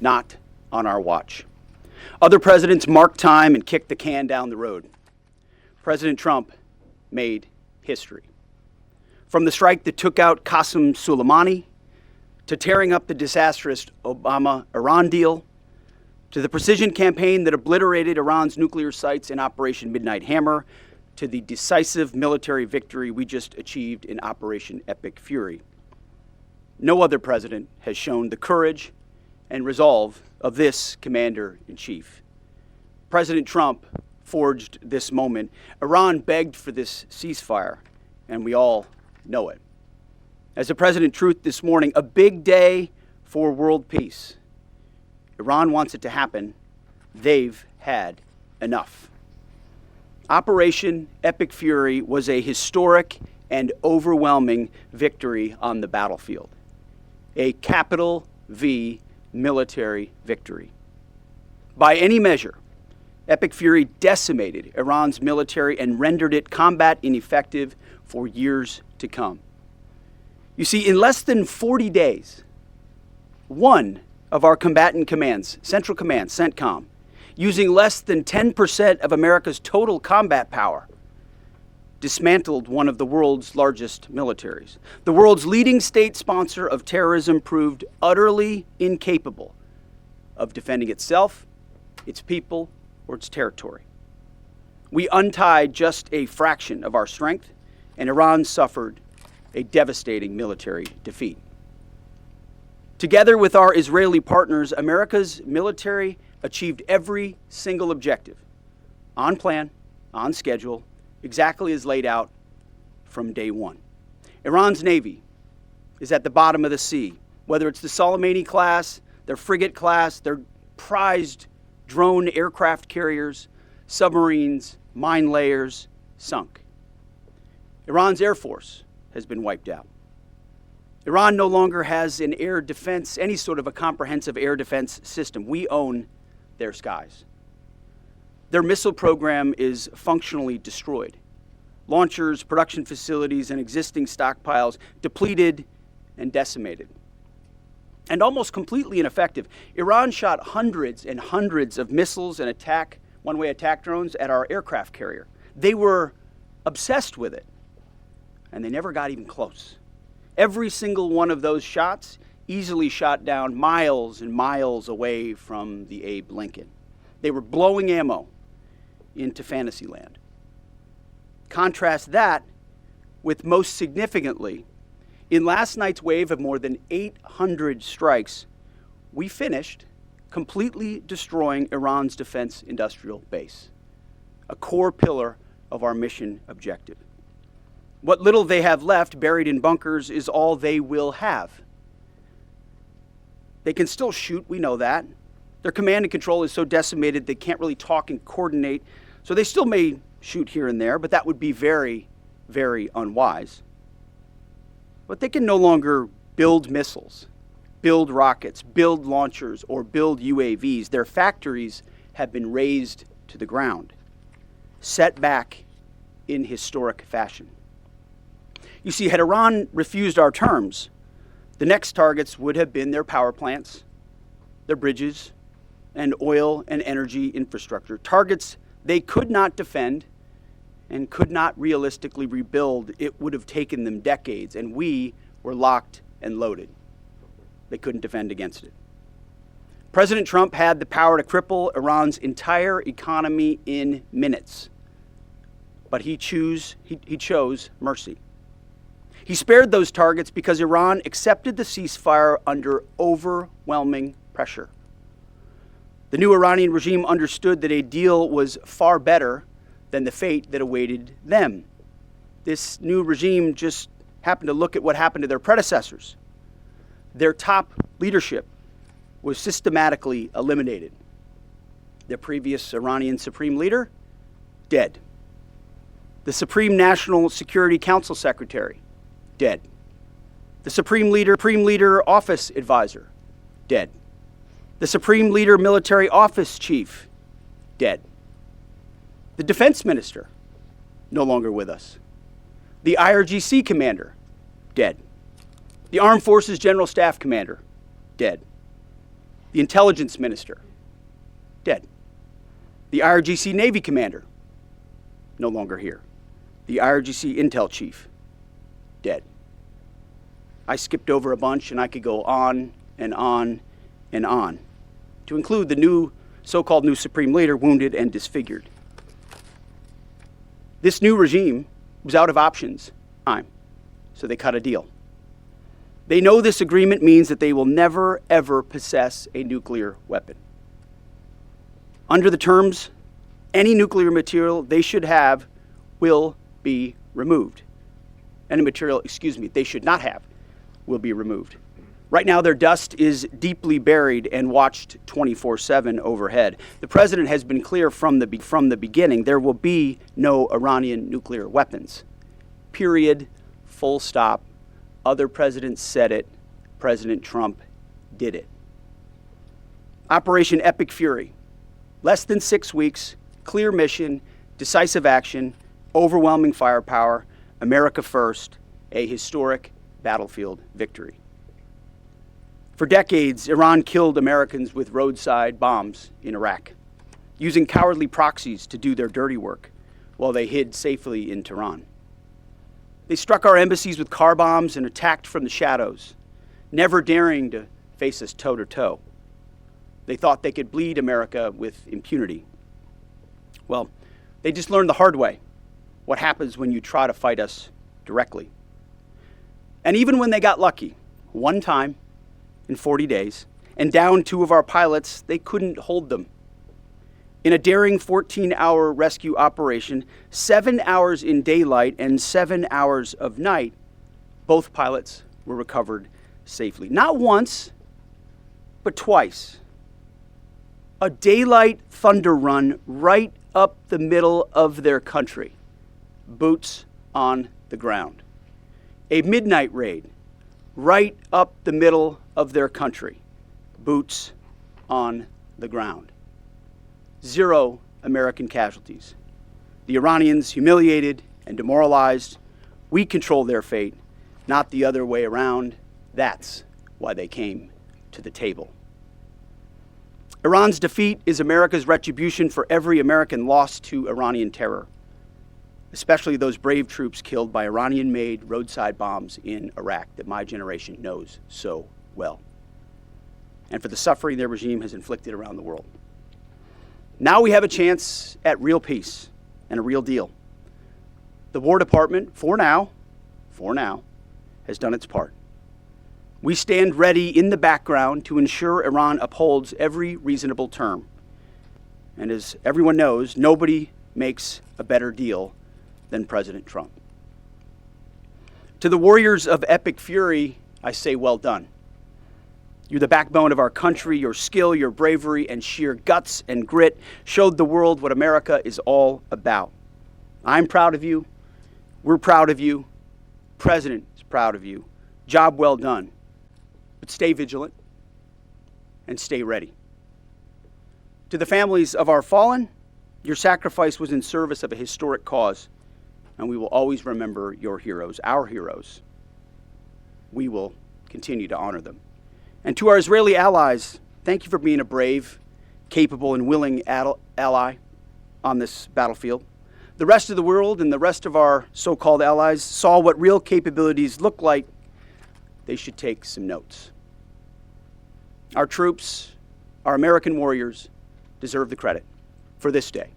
not on our watch. Other presidents marked time and kicked the can down the road. President Trump made history. From the strike that took out Qasem Soleimani, to tearing up the disastrous Obama-Iran deal, to the precision campaign that obliterated Iran's nuclear sites in Operation Midnight Hammer, to the decisive military victory we just achieved in Operation Epic Fury. No other president has shown the courage and resolve of this commander-in-chief. President Trump forged this moment. Iran begged for this ceasefire, and we all know it. As the President truth this morning, a big day for world peace. Iran wants it to happen. They've had enough. Operation Epic Fury was a historic and overwhelming victory on the battlefield. A capital V military victory. By any measure, Epic Fury decimated Iran's military and rendered it combat ineffective for years to come. You see, in less than 40 days, one of our combatant commands, Central Command, CENTCOM, using less than 10% of America's total combat power, dismantled one of the world's largest militaries. The world's leading state sponsor of terrorism proved utterly incapable of defending itself, its people, or its territory. We untied just a fraction of our strength, and Iran suffered a devastating military defeat. Together with our Israeli partners, America's military achieved every single objective, on plan, on schedule, exactly as laid out from day one. Iran's Navy is at the bottom of the sea, whether it's the Soleimani class, their frigate class, their prized drone aircraft carriers, submarines, mine layers, sunk. Iran's Air Force has been wiped out. Iran no longer has an air defense, any sort of a comprehensive air defense system. We own their skies. Their missile program is functionally destroyed. Launchers, production facilities, and existing stockpiles depleted and decimated. And almost completely ineffective. Iran shot hundreds and hundreds of missiles and one-way attack drones at our aircraft carrier. They were obsessed with it, and they never got even close. Every single one of those shots easily shot down miles and miles away from the Abe Lincoln. They were blowing ammo into Fantasyland. Contrast that with, most significantly, in last night's wave of more than 800 strikes, we finished completely destroying Iran's defense industrial base, a core pillar of our mission objective. What little they have left buried in bunkers is all they will have. They can still shoot, we know that. Their command and control is so decimated they can't really talk and coordinate, so they still may shoot here and there, but that would be very, very unwise. But they can no longer build missiles, build rockets, build launchers, or build UAVs. Their factories have been razed to the ground, set back in historic fashion. You see, had Iran refused our terms, the next targets would have been their power plants, their bridges, and oil and energy infrastructure. Targets they could not defend and could not realistically rebuild. It would have taken them decades, and we were locked and loaded. They couldn't defend against it. President Trump had the power to cripple Iran's entire economy in minutes, but he chose mercy. He spared those targets because Iran accepted the ceasefire under overwhelming pressure. The new Iranian regime understood that a deal was far better than the fate that awaited them. This new regime just happened to look at what happened to their predecessors. Their top leadership was systematically eliminated. The previous Iranian supreme leader, dead. The Supreme National Security Council Secretary, dead. The Supreme Leader Office Advisor, dead. The Supreme Leader Military Office Chief, dead. The Defense Minister, no longer with us. The IRGC Commander, dead. The Armed Forces General Staff Commander, dead. The intelligence minister, dead. The IRGC Navy commander, no longer here. The IRGC intel chief, dead. I skipped over a bunch, and I could go on and on and on, to include the so-called new supreme leader wounded and disfigured. This new regime was out of options, so they cut a deal. They know this agreement means that they will never, ever possess a nuclear weapon. Under the terms, any nuclear material they should have will be removed. Any material, they should not have will be removed. Right now, their dust is deeply buried and watched 24/7 overhead. The president has been clear from the beginning, there will be no Iranian nuclear weapons. Period. Full stop. Other presidents said it. President Trump did it. Operation Epic Fury. Less than 6 weeks, clear mission, decisive action, overwhelming firepower, America first, a historic battlefield victory. For decades, Iran killed Americans with roadside bombs in Iraq, using cowardly proxies to do their dirty work while they hid safely in Tehran. They struck our embassies with car bombs and attacked from the shadows, never daring to face us toe-to-toe. They thought they could bleed America with impunity. Well, they just learned the hard way what happens when you try to fight us directly. And even when they got lucky, one time in 40 days, and downed 2 of our pilots, they couldn't hold them. In a daring 14-hour rescue operation, 7 hours in daylight and 7 hours of night, both pilots were recovered safely. Not once, but twice. A daylight thunder run right up the middle of their country, boots on the ground. A midnight raid right up the middle of their country, boots on the ground. 0 American casualties. The Iranians humiliated and demoralized. We control their fate, not the other way around. That's why they came to the table. Iran's defeat is America's retribution for every American lost to Iranian terror, especially those brave troops killed by Iranian-made roadside bombs in Iraq that my generation knows so well, and for the suffering their regime has inflicted around the world. Now we have a chance at real peace and a real deal. The War Department, for now, has done its part. We stand ready in the background to ensure Iran upholds every reasonable term. And as everyone knows, nobody makes a better deal than President Trump. To the warriors of Epic Fury, I say well done. You're the backbone of our country. Your skill, your bravery, and sheer guts and grit showed the world what America is all about. I'm proud of you. We're proud of you. President is proud of you. Job well done. But stay vigilant and stay ready. To the families of our fallen, your sacrifice was in service of a historic cause, and we will always remember your heroes, our heroes. We will continue to honor them. And to our Israeli allies, thank you for being a brave, capable, and willing ally on this battlefield. The rest of the world and the rest of our so-called allies saw what real capabilities look like. They should take some notes. Our troops, our American warriors, deserve the credit for this day.